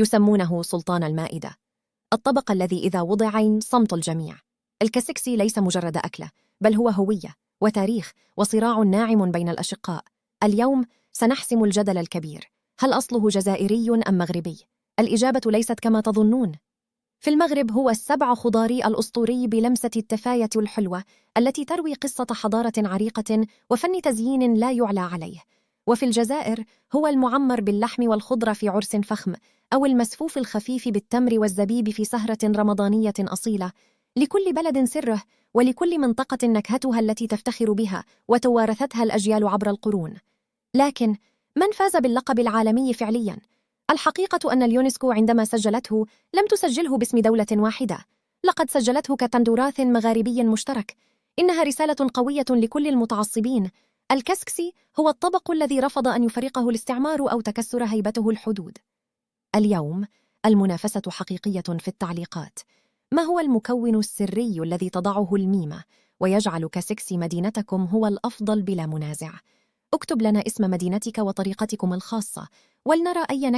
يسمونه سلطان المائدة، الطبق الذي إذا وضع صمت الجميع. الكسكسي ليس مجرد أكلة، بل هو هوية وتاريخ وصراع ناعم بين الأشقاء. اليوم سنحسم الجدل الكبير: هل أصله جزائري أم مغربي؟ الإجابة ليست كما تظنون. في المغرب هو السبع خضاري الأسطوري بلمسة التفاية الحلوة التي تروي قصة حضارة عريقة وفن تزيين لا يعلى عليه. وفي الجزائر هو المعمر باللحم والخضرة في عرس فخم، أو المسفوف الخفيف بالتمر والزبيب في سهرة رمضانية أصيلة. لكل بلد سره، ولكل منطقة نكهتها التي تفتخر بها وتوارثتها الأجيال عبر القرون. لكن من فاز باللقب العالمي فعلياً؟ الحقيقة أن اليونسكو عندما سجلته لم تسجله باسم دولة واحدة، لقد سجلته كتراث مغاربي مشترك. إنها رسالة قوية لكل المتعصبين: الكسكسي هو الطبق الذي رفض أن يفرقه الاستعمار أو تكسر هيبته الحدود. اليوم المنافسة حقيقية في التعليقات. ما هو المكون السري الذي تضعه الميمة ويجعل كسكسي مدينتكم هو الأفضل بلا منازع؟ اكتب لنا اسم مدينتك وطريقتكم الخاصة، ولنرى أي